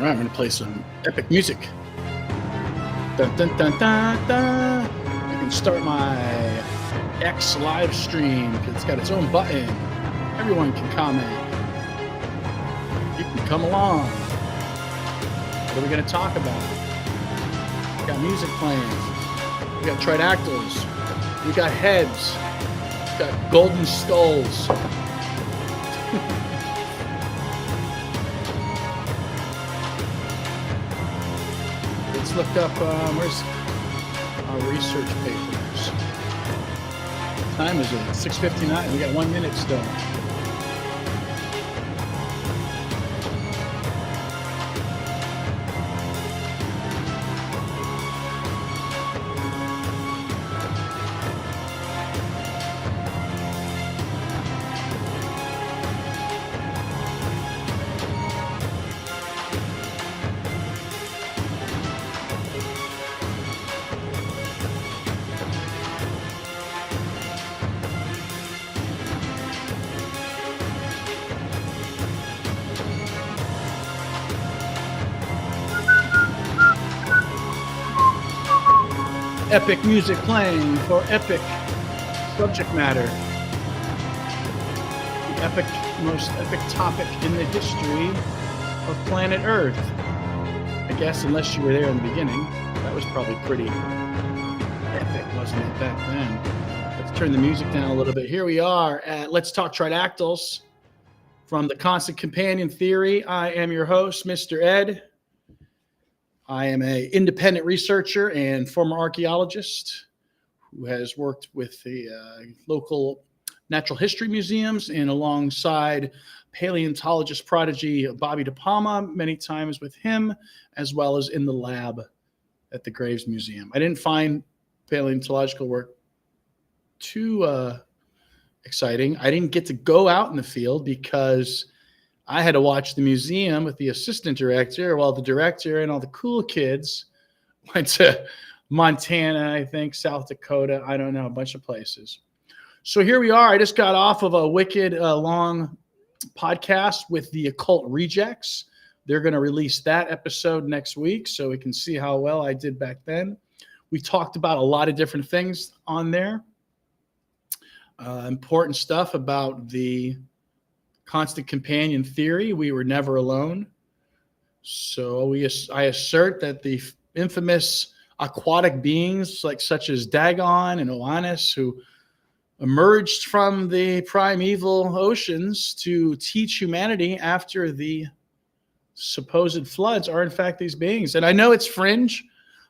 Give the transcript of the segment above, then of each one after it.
All right, I'm going to play some epic music. Dun, dun, dun, dun, dun. I can start my X live stream because it's got its own button. Everyone can comment. You can come along. What are we going to talk about? We got music playing. We got tridactyls. We got heads. We got golden skulls. Let's look up, where's our research papers? What time is it? 6:59. We got 1 minute still. Epic music playing for epic subject matter. The most epic topic in the history of planet Earth. I guess unless you were there in the beginning. That was probably pretty epic, wasn't it, back then? Let's turn the music down a little bit. Here we are at Let's Talk Tridactyls from the Constant Companion Theory. I am your host, Mr. Ed. I am an independent researcher and former archaeologist who has worked with the local natural history museums and alongside paleontologist prodigy Bobby De Palma, many times with him, as well as in the lab at the Graves Museum. I didn't find paleontological work too exciting. I didn't get to go out in the field because I had to watch the museum with the assistant director while the director and all the cool kids went to Montana, I think, South Dakota, I don't know, a bunch of places. So here we are. I just got off of a wicked long podcast with the Occult Rejects. They're going to release that episode next week so we can see how well I did back then. We talked about a lot of different things on there. Important stuff about the Constant Companion Theory. We were never alone. So I assert that the infamous aquatic beings such as Dagon and Oannes, who emerged from the primeval oceans to teach humanity after the supposed floods, are in fact these beings. And I know it's fringe,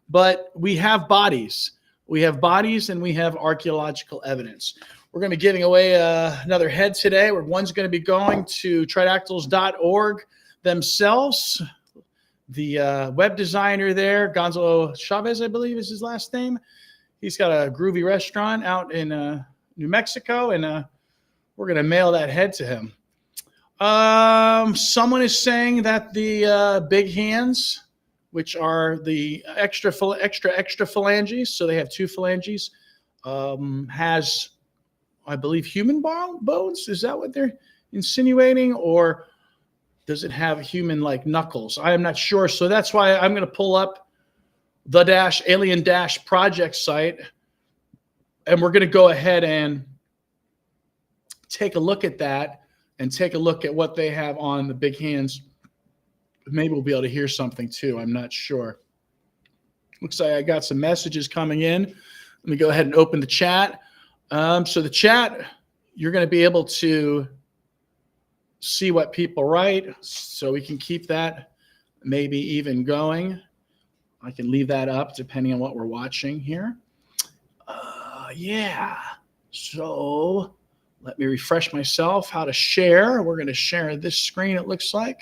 but we have bodies. We have bodies and we have archaeological evidence. We're going to be giving away another head today. One's going to be going to tridactyls.org themselves. The web designer there, Gonzalo Chavez, I believe is his last name. He's got a groovy restaurant out in New Mexico, and we're going to mail that head to him. Someone is saying that the big hands, which are the extra phalanges, so they have two phalanges, has, I believe, human bones. Is that what they're insinuating? Or does it have human-like knuckles? I am not sure. So that's why I'm going to pull up the Alien Project site. And we're going to go ahead and take a look at that and take a look at what they have on the big hands. Maybe we'll be able to hear something too. I'm not sure. Looks like I got some messages coming in. Let me go ahead and open the chat. So the chat, you're going to be able to see what people write, so we can keep that maybe even going. I can leave that up depending on what we're watching here. Yeah. So let me refresh myself how to share. We're going to share this screen, it looks like.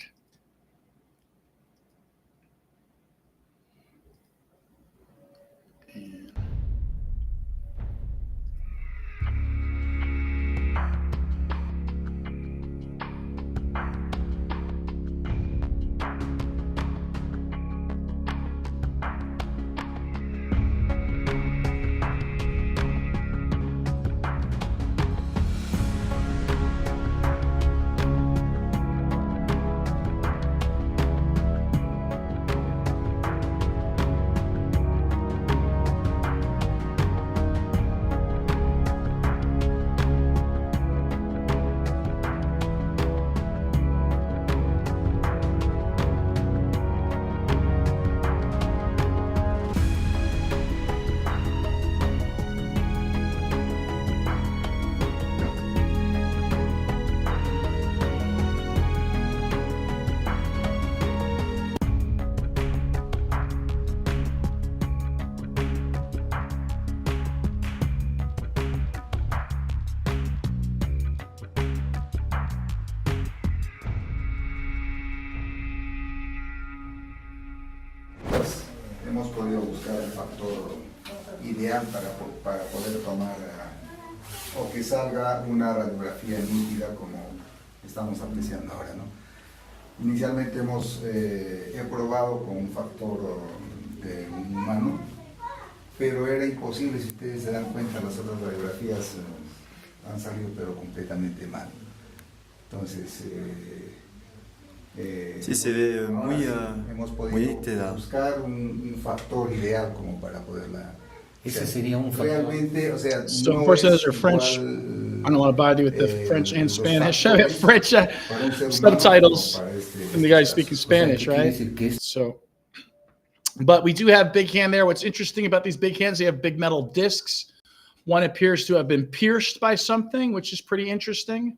entrevistas hemos podido buscar el factor ideal para poder tomar o que salga una radiografía nítida como estamos apreciando ahora, ¿no? Inicialmente he probado con un factor de un humano, pero era imposible. Si ustedes se dan cuenta, las otras radiografías han salido pero completamente mal. Entonces sí, se ve muy, hemos muy podido buscar un factor ideal como para poderla. Ese sería un factor. Realmente, o sea, So no of course, those es are French. igual, I don't want to bother you with the French and Spanish. I have French para un ser humano subtitles como para and the guy speaking Spanish, O sea, ¿qué quiere right? decir? Que es So, but we do have big hand there. What's interesting about these big hands, they have big metal discs. One appears to have been pierced by something, which is pretty interesting.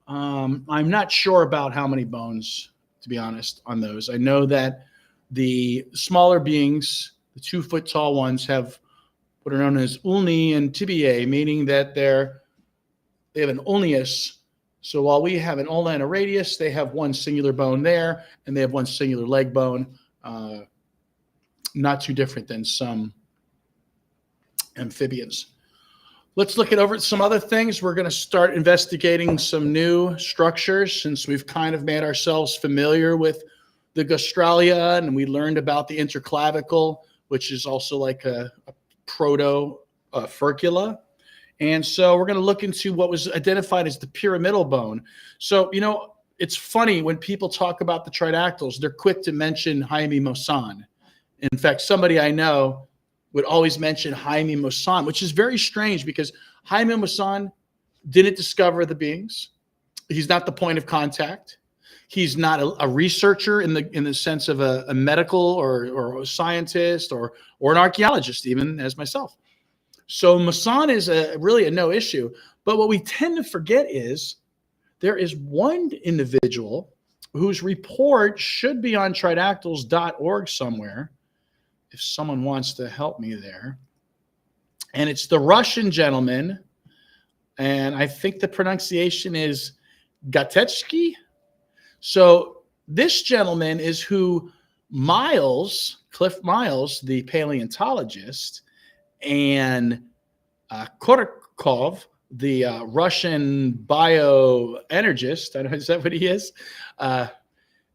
I'm not sure about how many bones, to be honest, on those. I know that the smaller beings, the 2 foot tall ones, have what are known as ulni and tibiae, meaning that they have an ulneus. So while we have an ulna and a radius, they have one singular bone there, and they have one singular leg bone. Not too different than some amphibians. Let's look at over some other things. We're going to start investigating some new structures since we've kind of made ourselves familiar with the gastralia, and we learned about the interclavicle, which is also like a proto furcula. And so we're going to look into what was identified as the pyramidal bone. So, you know, it's funny when people talk about the tridactyls, they're quick to mention Jaime Maussan. In fact, somebody I know would always mention Jaime Maussan, which is very strange because Jaime Maussan didn't discover the beings. He's not the point of contact. He's not a researcher in the sense of a medical or a scientist or an archaeologist, even as myself. So Maussan is really a no issue. But what we tend to forget is there is one individual whose report should be on tridactyls.org somewhere, if someone wants to help me there. And it's the Russian gentleman, and I think the pronunciation is Gatetsky. So this gentleman is who Cliff Miles, the paleontologist, and Korokov, the Russian bioenergist, I don't know, is that what he is?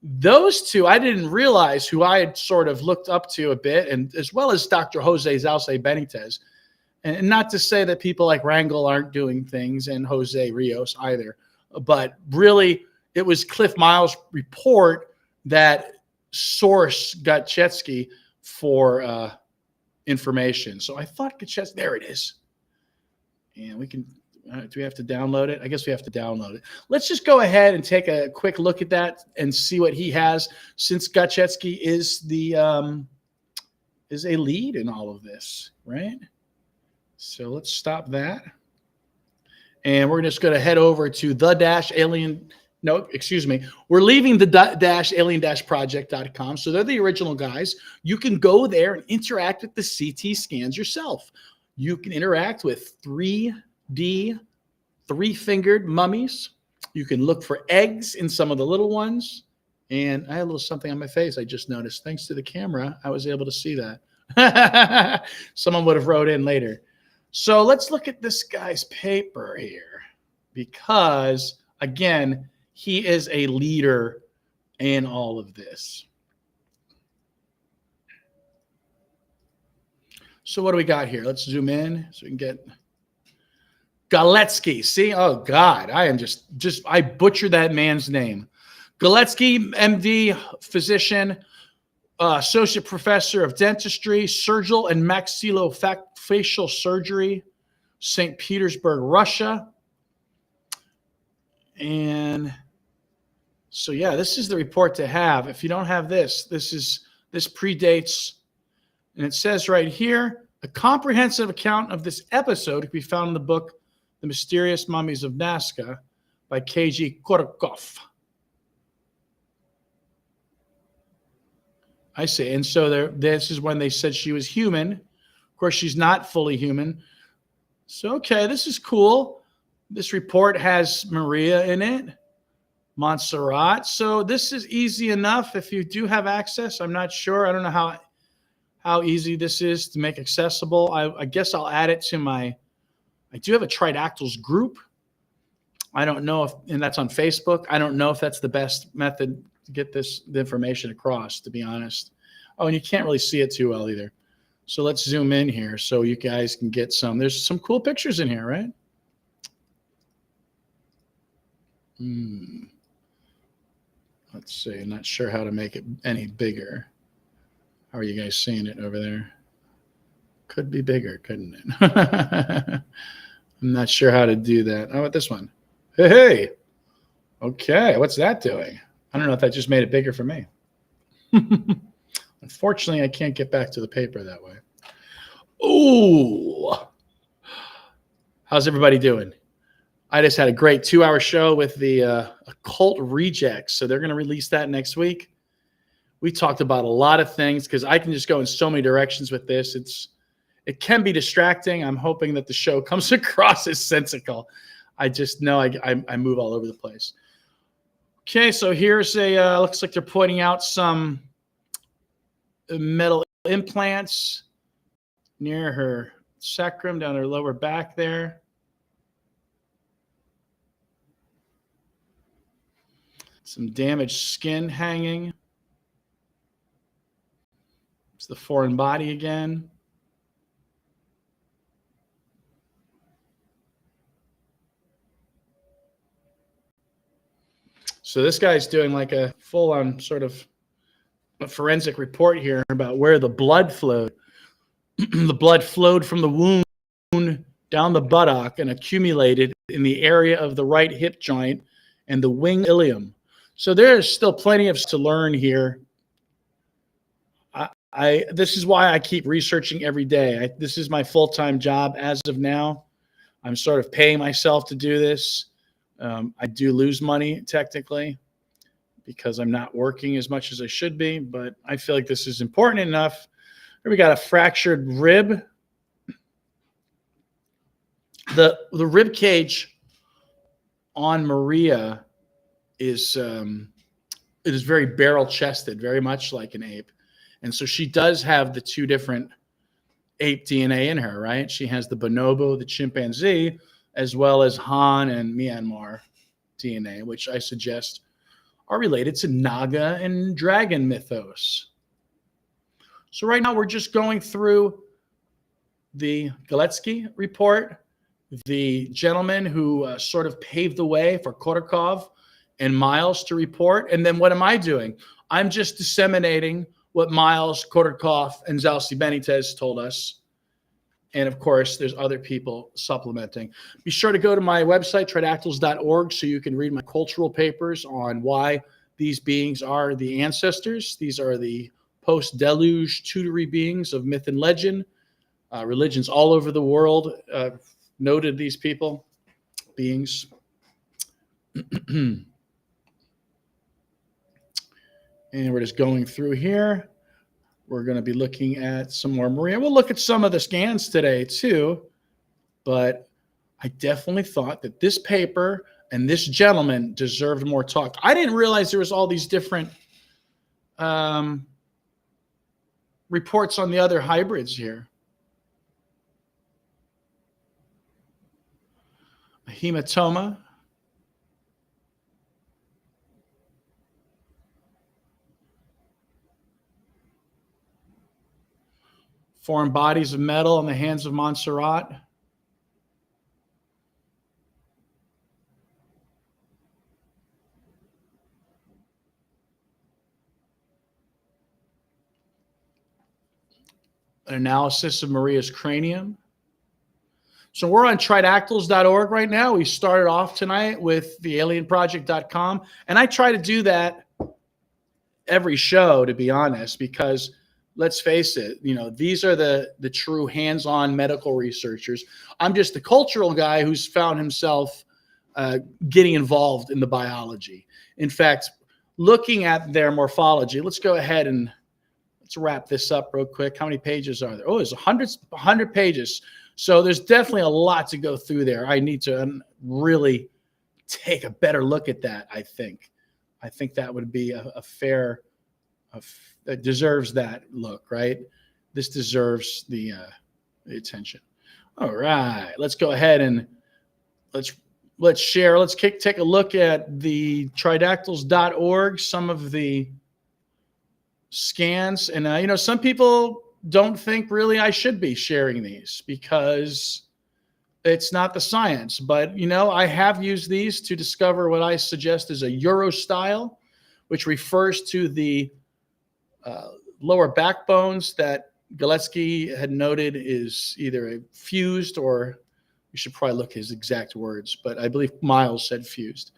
Those two, I didn't realize, who I had sort of looked up to a bit, and as well as Dr. Jose Zalce Benitez. And not to say that people like Rangel aren't doing things, and Jose Rios either, but really it was Cliff Miles' report that sourced Gatchetsky for information. So I thought Gatchetsky, there it is. And we can, do we have to download it? I guess we have to download it. Let's just go ahead and take a quick look at that and see what he has, since Gatchetsky is is a lead in all of this, right? So let's stop that. And we're just going to head over to we're leaving the alien-project.com. So they're the original guys. You can go there and interact with the CT scans yourself. You can interact with 3D, 3-fingered mummies. You can look for eggs in some of the little ones. And I had a little something on my face I just noticed. Thanks to the camera, I was able to see that. Someone would have wrote in later. So let's look at this guy's paper here, because, again, he is a leader in all of this. So what do we got here? Let's zoom in so we can get Galetsky. See? Oh, God. I am I butchered that man's name. Galetsky, MD, physician, associate professor of dentistry, surgical and maxillofacial surgery, St. Petersburg, Russia. And so, yeah, this is the report to have. If you don't have this predates. And it says right here, a comprehensive account of this episode can be found in the book, The Mysterious Mummies of Nazca by K.G. Korokov. I see. And so this is when they said she was human. Of course, she's not fully human. So, okay, this is cool. This report has Maria in it. Montserrat. So this is easy enough if you do have access. I'm not sure. I don't know how easy this is to make accessible. I guess I'll add it to my, I do have a Tridactyls group. I don't know if, and that's on Facebook. I don't know if that's the best method to get the information across, to be honest. Oh, and you can't really see it too well either. So let's zoom in here so you guys can get some. There's some cool pictures in here, right? Let's see. I'm not sure how to make it any bigger. How are you guys seeing it over there? Could be bigger, couldn't it? I'm not sure how to do that. How about this one? Hey. Okay, what's that doing? I don't know if that just made it bigger for me. Unfortunately, I can't get back to the paper that way. Ooh. How's everybody doing? I just had a great 2-hour show with the Occult Rejects. So they're going to release that next week. We talked about a lot of things because I can just go in so many directions with this. It can be distracting. I'm hoping that the show comes across as sensical. I just know I move all over the place. Okay, so here's a, looks like they're pointing out some metal implants near her sacrum, down her lower back there. Some damaged skin hanging. It's the foreign body again. So this guy's doing like a full-on sort of a forensic report here about where the blood flowed. The blood flowed from the wound down the buttock and accumulated in the area of the right hip joint and the wing ilium. So there's still plenty of to learn here. This is why I keep researching every day. This is my full-time job as of now. I'm sort of paying myself to do this. I do lose money technically because I'm not working as much as I should be, but I feel like this is important enough. Here we got a fractured rib. The rib cage on Maria is it is very barrel chested, very much like an ape. And so she does have the two different ape DNA in her, right? She has the bonobo, the chimpanzee, as well as Han and Myanmar DNA, which I suggest are related to Naga and dragon mythos. So right now we're just going through the Galetsky report, the gentleman who sort of paved the way for Korakov and Miles to report. And then what am I doing? I'm just disseminating what Miles, Korakov, and Zalsi Benitez told us. And of course, there's other people supplementing. Be sure to go to my website, tridactyls.org, so you can read my cultural papers on why these beings are the ancestors. These are the post-deluge tutory beings of myth and legend. Religions all over the world noted these people, beings. And we're just going through here. We're going to be looking at some more Maria. We'll look at some of the scans today too, but I definitely thought that this paper and this gentleman deserved more talk. I didn't realize there was all these different reports on the other hybrids here. A hematoma. Foreign bodies of metal in the hands of Montserrat. An analysis of Maria's cranium. So we're on tridactyls.org right now. We started off tonight with thealienproject.com. And I try to do that every show, to be honest, because let's face it, you know, these are the true hands-on medical researchers. I'm just the cultural guy who's found himself getting involved in the biology. In fact, looking at their morphology, let's go ahead and let's wrap this up real quick. How many pages are there? Oh, there's 100 pages. So there's definitely a lot to go through there. I need to really take a better look at that. I think that would be a fair, that deserves that look, right? This deserves the attention. All right, let's go ahead and let's share. Let's take a look at the tridactyls.org, some of the scans. And, some people don't think really I should be sharing these because it's not the science. But, I have used these to discover what I suggest is a Euro style, which refers to the lower backbones that Galetsky had noted is either fused, or you should probably look his exact words, but I believe Miles said fused.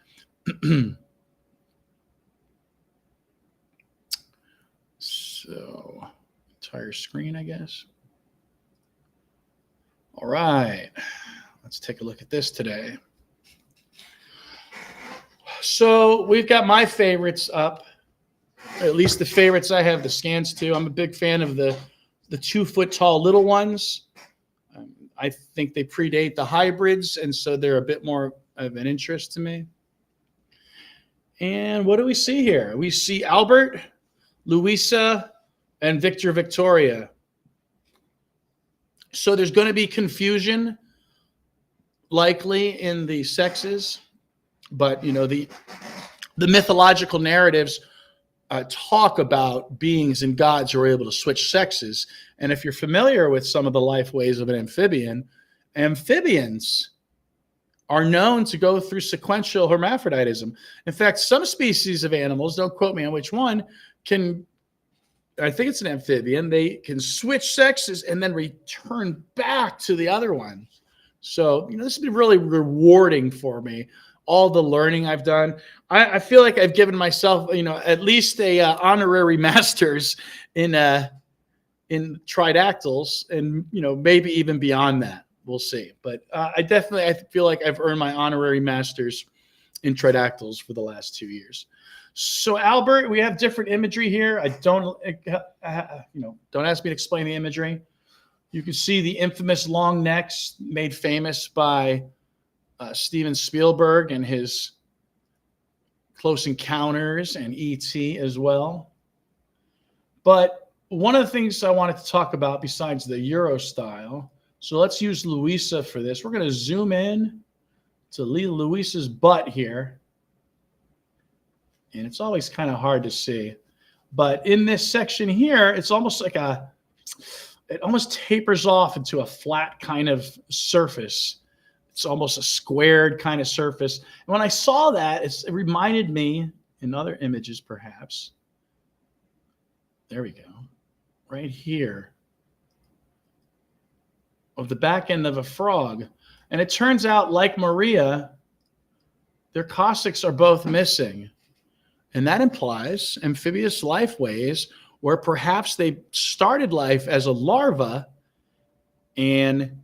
So, entire screen, I guess. All right, let's take a look at this today. So we've got my favorites up, at least the favorites I have the scans to. I'm a big fan of the 2 foot tall little ones. I think they predate the hybrids, and so they're a bit more of an interest to me. And what do we see here? We see Albert, Luisa, and Victor Victoria. So there's going to be confusion, likely, in the sexes, but the mythological narratives talk about beings and gods who are able to switch sexes. And if you're familiar with some of the life ways of an amphibian, amphibians are known to go through sequential hermaphroditism. In fact, some species of animals, don't quote me on which one, I think it's an amphibian, they can switch sexes and then return back to the other one. So, this has been really rewarding for me. All the learning I've done, I feel like I've given myself, at least a honorary master's in tridactyls, and maybe even beyond that. We'll see. But I feel like I've earned my honorary master's in tridactyls for the last 2 years. So Albert, we have different imagery here. Don't ask me to explain the imagery. You can see the infamous long necks made famous by Steven Spielberg and his Close Encounters and E.T. as well. But one of the things I wanted to talk about besides the Euro style, so let's use Luisa for this. We're going to zoom in to Luisa's butt here. And it's always kind of hard to see. But in this section here, it's almost like it almost tapers off into a flat kind of surface. It's almost a squared kind of surface. And when I saw that, it reminded me, in other images perhaps, there we go, right here, of the back end of a frog. And it turns out, like Maria, their coccyx are both missing. And that implies amphibious lifeways where perhaps they started life as a larva and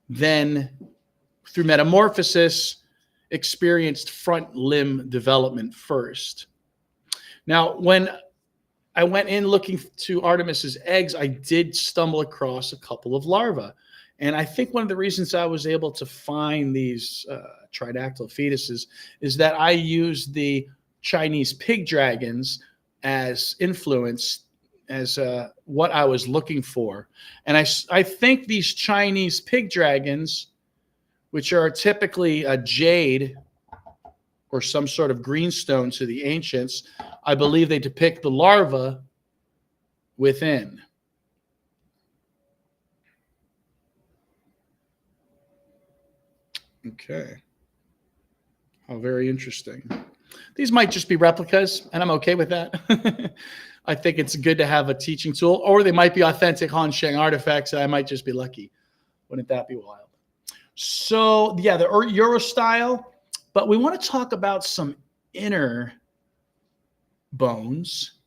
then through metamorphosis experienced front limb development first. Now, when I went in looking to Artemis's eggs, I did stumble across a couple of larvae. And I think one of the reasons I was able to find these tridactyl fetuses is that I used the Chinese pig dragons as influence, as what I was looking for. And I think these Chinese pig dragons, which are typically a jade or some sort of greenstone to the ancients, I believe they depict the larva within. Okay. How very interesting. These might just be replicas, and I'm okay with that. I think it's good to have a teaching tool, or they might be authentic Han Sheng artifacts, and I might just be lucky. Wouldn't that be wild? So, yeah, the Euro style, but we want to talk about some inner bones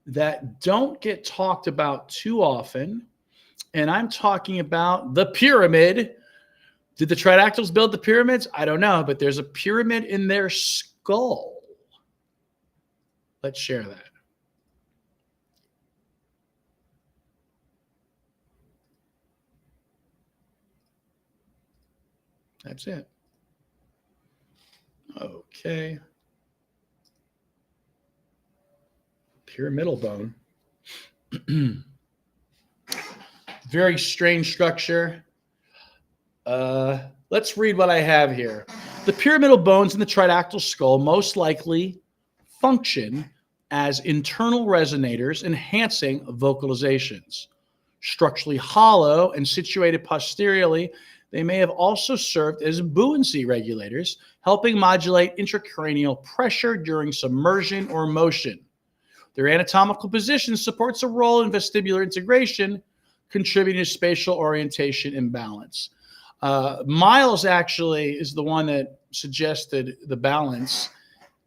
that don't get talked about too often, and I'm talking about the pyramid. Did the tridactyls build the pyramids? I don't know, but there's a pyramid in their skull. Let's share that. That's it. Okay. Pyramidal bone. Very strange structure. Let's read what I have here. The pyramidal bones in the tridactyl skull most likely function as internal resonators, enhancing vocalizations. Structurally hollow and situated posteriorly, they may have also served as buoyancy regulators, helping modulate intracranial pressure during submersion or motion. Their anatomical position supports a role in vestibular integration, contributing to spatial orientation and balance. Miles actually is the one that suggested the balance,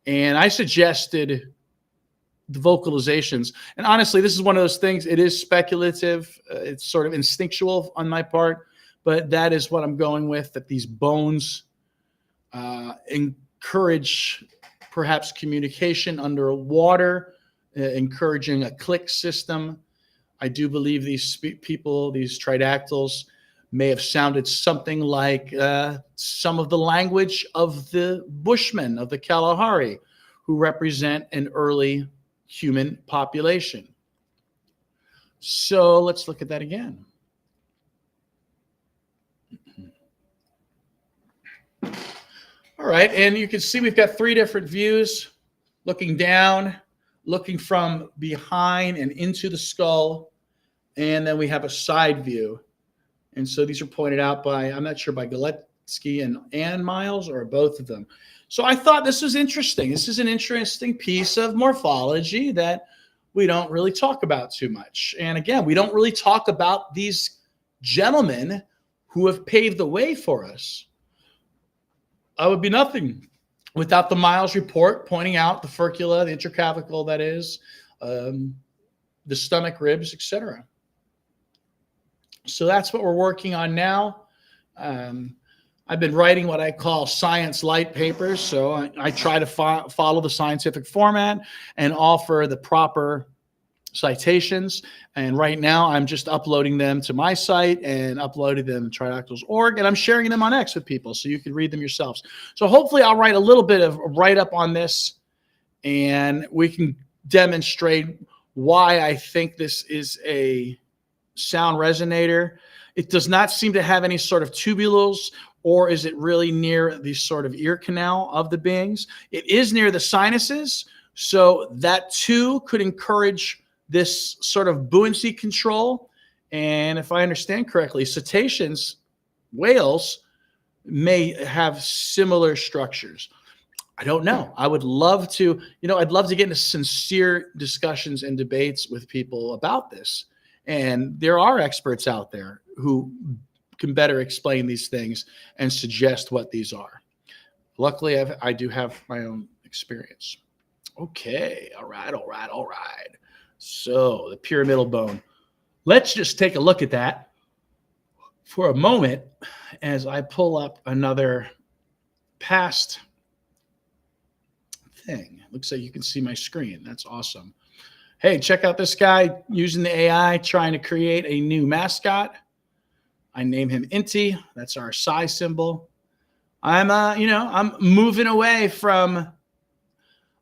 and I suggested the vocalizations. And honestly, this is one of those things, it is speculative. It's sort of instinctual on my part, but that is what I'm going with, that these bones encourage perhaps communication underwater, encouraging a click system. I do believe these people, these tridactyls, may have sounded something like some of the language of the Bushmen of the Kalahari, who represent an early human population. So let's look at that again. All right, and you can see we've got three different views, looking down, looking from behind and into the skull, and then we have a side view. And so these are pointed out by, I'm not sure, by Galetsky and Miles, or both of them. So I thought this was interesting. This is an interesting piece of morphology that we don't really talk about too much. And again, we don't really talk about these gentlemen who have paved the way for us. I would be nothing without the Miles report pointing out the furcula, the interclavicle, that is, the stomach, ribs, etc. So that's what we're working on now. I've been writing what I call science light papers. So I try to follow the scientific format and offer the proper citations. And right now I'm just uploading them to my site and uploading them to tridactyls.org, and I'm sharing them on X with people so you can read them yourselves. So hopefully I'll write a little bit of a write-up on this, and we can demonstrate why I think this is a sound resonator. It does not seem to have any sort of tubules, or is it really near the sort of ear canal of the beings? It is near the sinuses, so that too could encourage this sort of buoyancy control. And if I understand correctly, cetaceans, whales, may have similar structures. I don't know. I would love to, I'd love to get into sincere discussions and debates with people about this. And there are experts out there who can better explain these things and suggest what these are. Luckily, I do have my own experience. Okay. All right. So the pyramidal bone. Let's just take a look at that for a moment as I pull up another past thing. Looks like you can see my screen. That's awesome. Hey, check out this guy using the AI trying to create a new mascot. I name him Inti. That's our psi symbol. I'm moving away from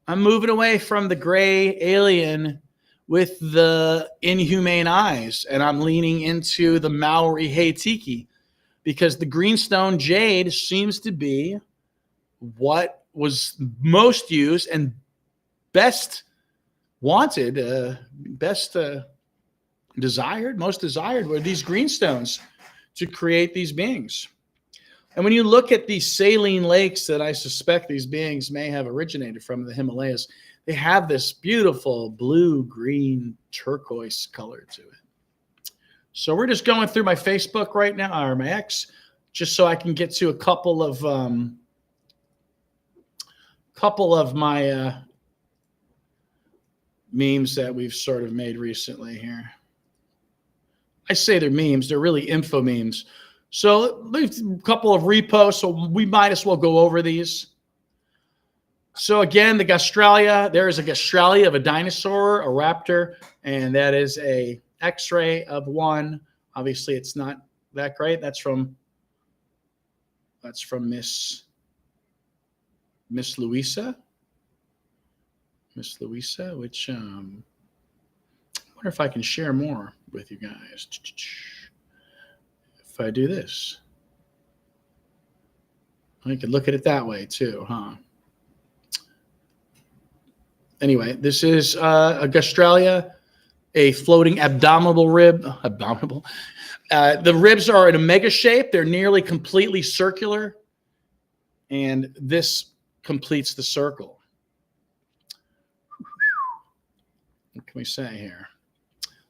the gray alien with the inhumane eyes, and I'm leaning into the Maori Heitiki, because the greenstone jade seems to be what was most used and best wanted, most desired were these greenstones to create these beings. And when you look at these saline lakes that I suspect these beings may have originated from, the Himalayas, they have this beautiful blue, green, turquoise color to it. So we're just going through my Facebook right now, or my X, just so I can get to a couple of my memes that we've sort of made recently here. I say they're memes, they're really info memes. So there's a couple of reposts, so we might as well go over these. So again, the Gastralia, there is a Gastralia of a dinosaur, a raptor, and that is a X-ray of one. Obviously, it's not that great. That's from Miss Miss Louisa. Miss Louisa, which I wonder if I can share more with you guys. If I do this, I could look at it that way too, huh? Anyway, this is a gastralia, a floating abdominal rib. Abdominal. The ribs are in a mega shape. They're nearly completely circular. And this completes the circle. What can we say here?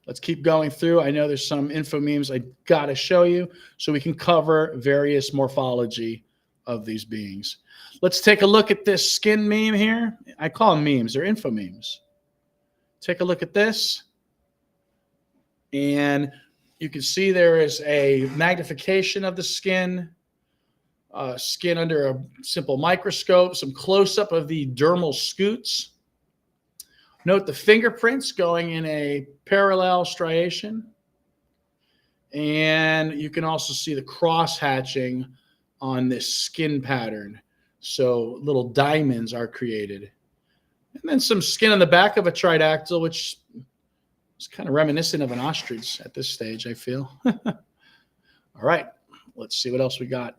Let's keep going through. I know there's some info memes I got to show you so we can cover various morphology of these beings. Let's take a look at this skin meme here. I call them memes. They're info memes. Take a look at this. And you can see there is a magnification of the skin, skin under a simple microscope, some close-up of the dermal scutes. Note the fingerprints going in a parallel striation. And you can also see the cross-hatching on this skin pattern. So little diamonds are created. And then some skin on the back of a tridactyl, which is kind of reminiscent of an ostrich at this stage, I feel. All right, let's see what else we got.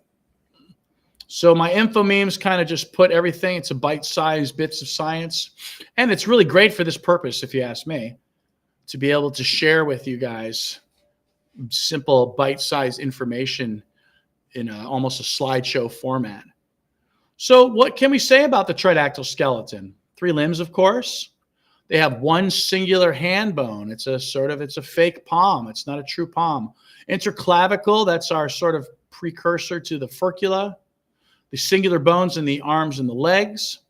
So my info memes kind of just put everything into bite-sized bits of science. And it's really great for this purpose, if you ask me, to be able to share with you guys simple bite-sized information in almost a slideshow format. So what can we say about the tridactyl skeleton? 3 limbs, of course. They have one singular hand bone. It's a fake palm. It's not a true palm. Interclavicle, that's our sort of precursor to the furcula. The singular bones in the arms and the legs,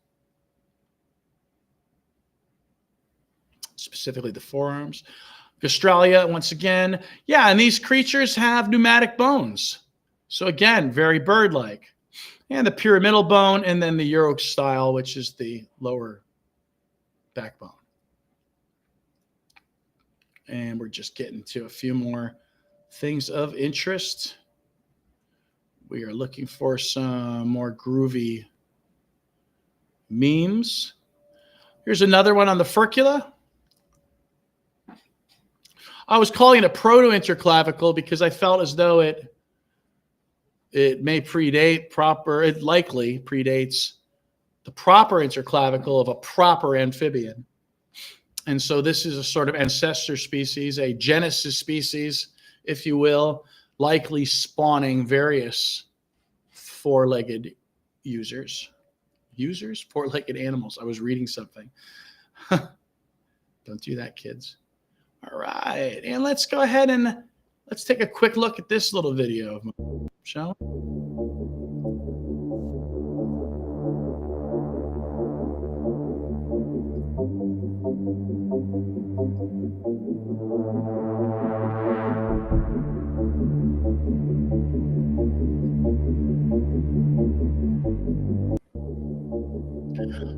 specifically the forearms. Gastralia, once again. Yeah, and these creatures have pneumatic bones. So again, very bird-like. And the pyramidal bone, and then the Euro style, which is the lower backbone. And we're just getting to a few more things of interest. We are looking for some more groovy memes. Here's another one on the furcula. I was calling it a proto-interclavicle because I felt as though it may predate it likely predates the proper interclavicle of a proper amphibian. And so this is a sort of ancestor species, a genesis species, if you will, likely spawning various four-legged users. Four-legged animals. I was reading something. Don't do that, kids. All right. And let's go ahead and let's take a quick look at this little video, shall we?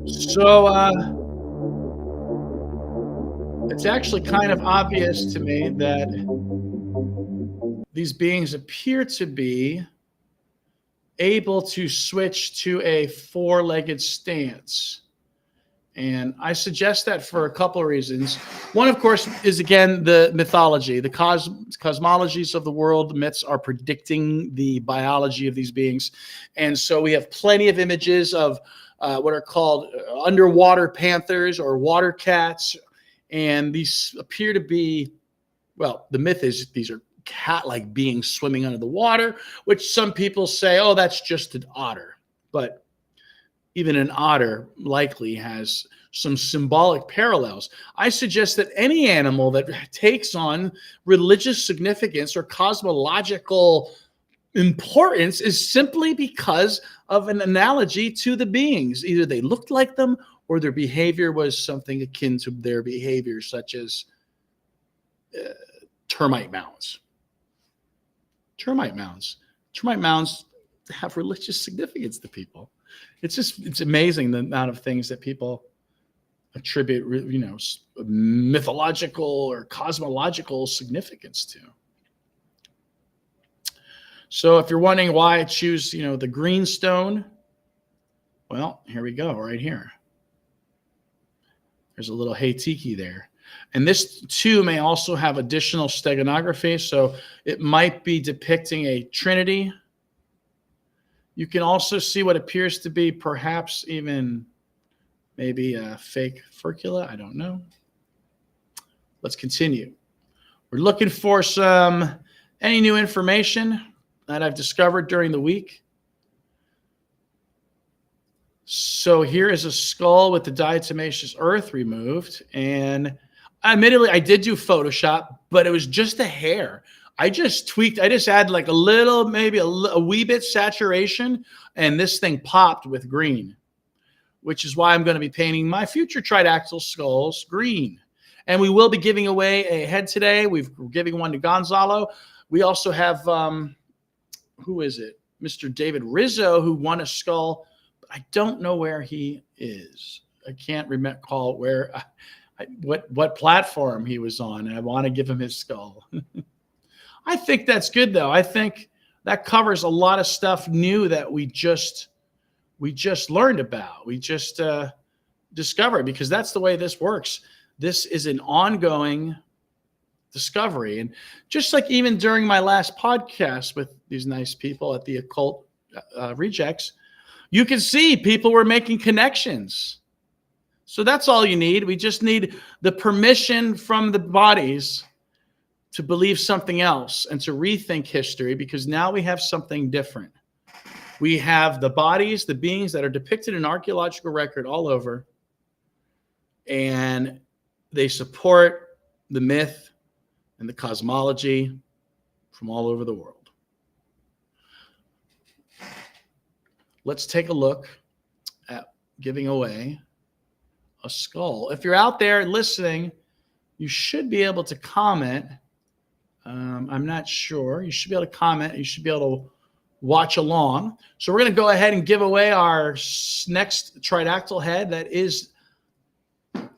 So it's actually kind of obvious to me that these beings appear to be able to switch to a four-legged stance. And I suggest that for a couple of reasons. One, of course, is, again, the mythology. The cosmologies of the world, the myths are predicting the biology of these beings. And so we have plenty of images of what are called underwater panthers or water cats. And these appear to be, well, the myth is these are cat-like beings swimming under the water, which some people say, oh, that's just an otter. But even an otter likely has some symbolic parallels. I suggest that any animal that takes on religious significance or cosmological importance is simply because of an analogy to the beings. Either they looked like them or their behavior was something akin to their behavior, such as termite mounds. Termite mounds have religious significance to people. It's amazing the amount of things that people attribute, mythological or cosmological significance to. So if you're wondering why I choose, the green stone Well, here we go, right here. There's a little Heitiki there. And this too may also have additional steganography, so it might be depicting a trinity. You can also see what appears to be perhaps even maybe a fake furcula. I don't know. Let's continue. We're looking for any new information that I've discovered during the week. So here is a skull with the diatomaceous earth removed. And admittedly, I did do Photoshop, but it was just a hair. I just tweaked. I just added like a little, maybe a wee bit saturation, and this thing popped with green, which is why I'm going to be painting my future tridactyl skulls green. And we will be giving away a head today. We're giving one to Gonzalo. We also have, who is it? Mr. David Rizzo, who won a skull. I don't know where he is. I can't recall where, what platform he was on. I want to give him his skull. I think that's good, though. I think that covers a lot of stuff new that we just learned about. We just discovered, because that's the way this works. This is an ongoing discovery. And just like even during my last podcast with these nice people at the Occult Rejects, you can see people were making connections. So that's all you need. We just need the permission from the bodies to believe something else and to rethink history, because now we have something different. We have the bodies, the beings that are depicted in archaeological record all over, and they support the myth and the cosmology from all over the world. Let's take a look at giving away a skull. If you're out there listening, you should be able to comment. I'm not sure. You should be able to comment. You should be able to watch along. So we're going to go ahead and give away our next tridactyl head. That is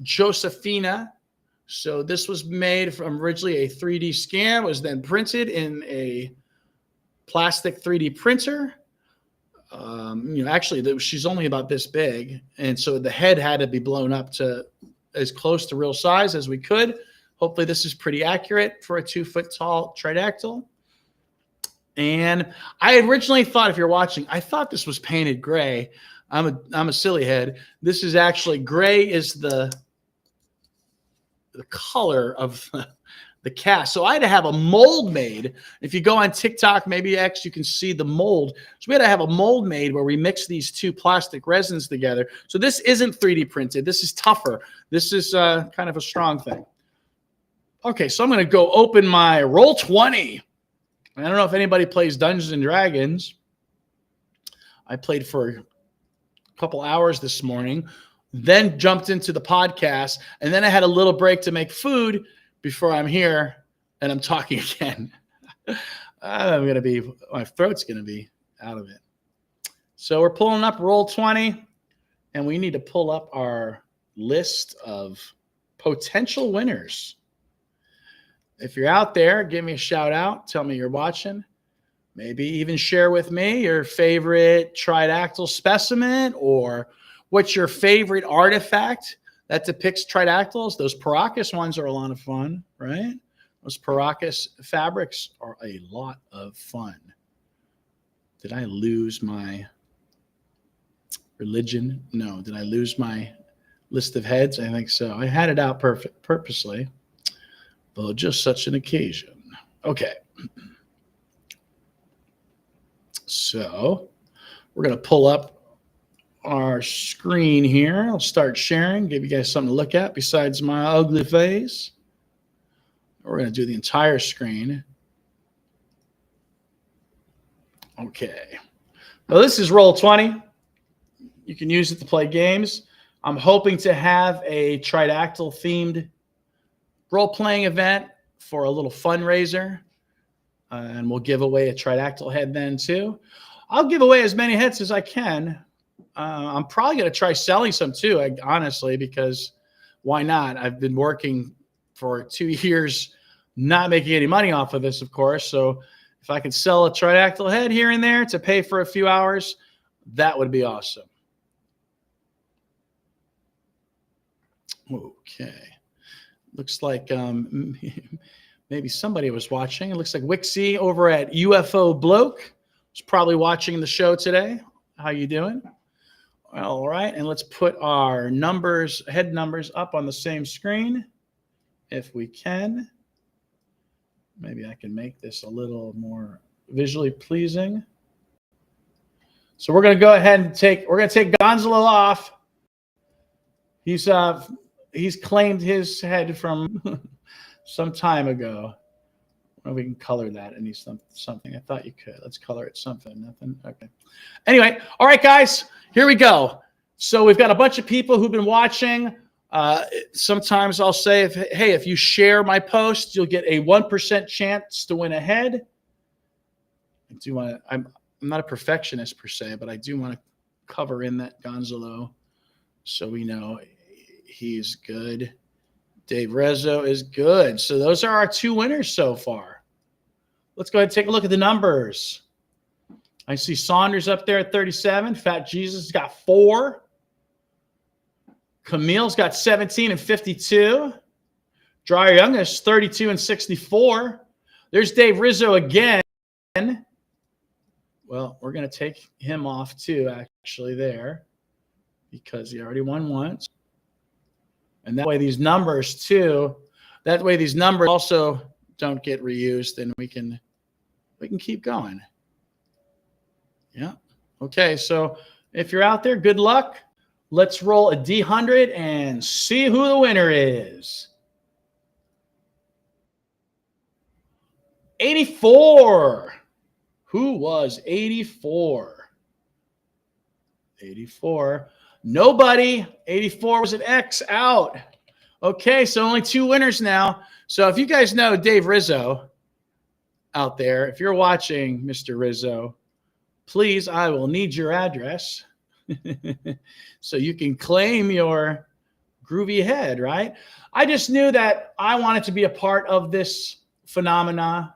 Josephina. So this was made from originally a 3D scan, was then printed in a plastic 3D printer. Actually, she's only about this big, and so the head had to be blown up to as close to real size as we could. Hopefully this is pretty accurate for a 2-foot tall tridactyl. And I originally thought, if you're watching, I thought this was painted gray. I'm a silly head. This is actually gray is the color of the cast. So I had to have a mold made. If you go on TikTok, maybe X, you can see the mold. So we had to have a mold made where we mix these two plastic resins together. So this isn't 3D printed. This is tougher. This is kind of a strong thing. Okay, so I'm going to go open my Roll20. I don't know if anybody plays Dungeons and Dragons. I played for a couple hours this morning, then jumped into the podcast, and then I had a little break to make food before I'm here and I'm talking again. My throat's going to be out of it. So we're pulling up Roll20, and we need to pull up our list of potential winners. If you're out there, give me a shout out. Tell me you're watching. Maybe even share with me your favorite tridactyl specimen, or what's your favorite artifact that depicts tridactyls. Those Paracas ones are a lot of fun, right? Those Paracas fabrics are a lot of fun. Did I lose my religion? No. Did I lose my list of heads? I think so. I had it out purposely. Well, just such an occasion. Okay. So we're going to pull up our screen here. I'll start sharing, give you guys something to look at besides my ugly face. We're going to do the entire screen. Okay. Well, this is Roll20. You can use it to play games. I'm hoping to have a tridactyl themed role-playing event for a little fundraiser, and we'll give away a tridactyl head then too. I'll give away as many heads as I can. I'm probably going to try selling some too, honestly, because why not? I've been working for 2 years, not making any money off of this, of course. So if I could sell a tridactyl head here and there to pay for a few hours, that would be awesome. Okay. Looks like maybe somebody was watching. It looks like Wixie over at UFO Bloke was probably watching the show today. How you doing? All right, and let's put our numbers, head numbers, up on the same screen if we can. Maybe I can make this a little more visually pleasing. So we're going to go ahead and take Gonzalo off. He's claimed his head from some time ago. Well, we can color that and something. I thought you could. Let's color it something. Nothing. Okay. Anyway, all right, guys, here we go. So we've got a bunch of people who've been watching. Sometimes I'll say, if you share my post, you'll get a 1% chance to win a head. I do want to. I'm not a perfectionist per se, but I do want to cover in that Gonzalo so we know he's good. Dave Rezzo is good. So those are our 2 winners so far. Let's go ahead and take a look at the numbers. I see Saunders up there at 37. Fat Jesus has got 4. Camille's got 17 and 52. Dryer Youngest 32 and 64. There's Dave Rizzo again. Well, we're going to take him off too, actually, there, because he already won once. And that way these numbers too, also don't get reused, and we can keep going. Yeah. Okay, so if you're out there, good luck. Let's roll a D100 and see who the winner is. 84. Who was 84? 84. Nobody. 84 was an X out. Okay, so only 2 winners now. So if you guys know Dave Rizzo out there, if you're watching Mr. Rizzo, please, I will need your address so you can claim your groovy head, right? I just knew that I wanted to be a part of this phenomena,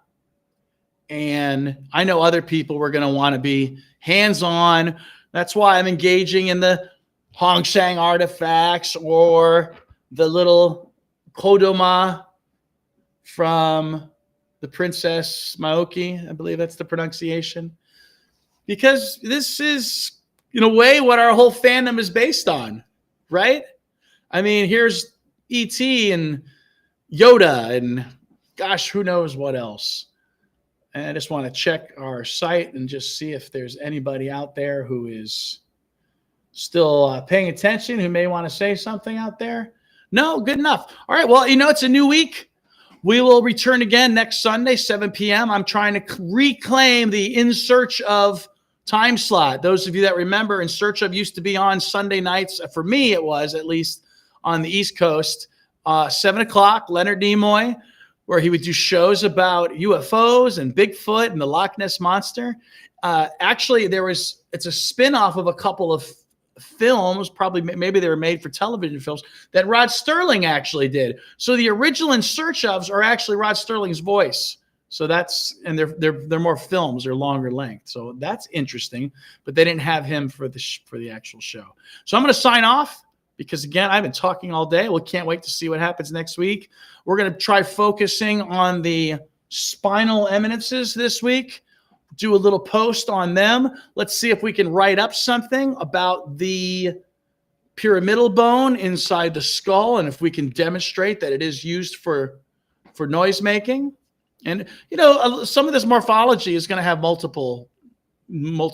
and I know other people were going to want to be hands-on. That's why I'm engaging in the Hongshan artifacts or the little Kodama from the Princess Maoki. I believe that's the pronunciation. Because this is, in a way, what our whole fandom is based on, right? I mean, here's E.T. and Yoda and, gosh, who knows what else. And I just want to check our site and just see if there's anybody out there who is still paying attention, who may want to say something out there. No, good enough. All right, well, it's a new week. We will return again next Sunday, 7 p.m. I'm trying to reclaim the In Search Of time slot. Those of you that remember, In Search Of used to be on Sunday nights. For me, it was, at least on the East Coast, 7 o'clock, Leonard Nimoy, where he would do shows about UFOs and Bigfoot and the Loch Ness Monster. Actually, it's a spinoff of a couple of films, maybe they were made for television films, that Rod Sterling actually did. So the original In Search Ofs are actually Rod Sterling's voice. So and they're more films, they're longer length. So that's interesting, but they didn't have him for the actual show. So I'm going to sign off because, again, I've been talking all day. We can't wait to see what happens next week. We're going to try focusing on the spinal eminences this week, do a little post on them. Let's see if we can write up something about the pyramidal bone inside the skull, and if we can demonstrate that it is used for noise making. And, some of this morphology is going to have multiple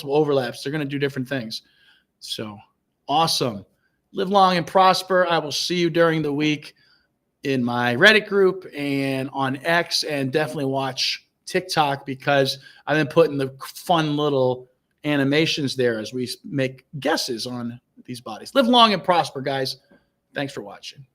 overlaps. They're going to do different things. So awesome. Live long and prosper. I will see you during the week in my Reddit group and on X, and definitely watch TikTok because I've been putting the fun little animations there as we make guesses on these bodies. Live long and prosper, guys. Thanks for watching.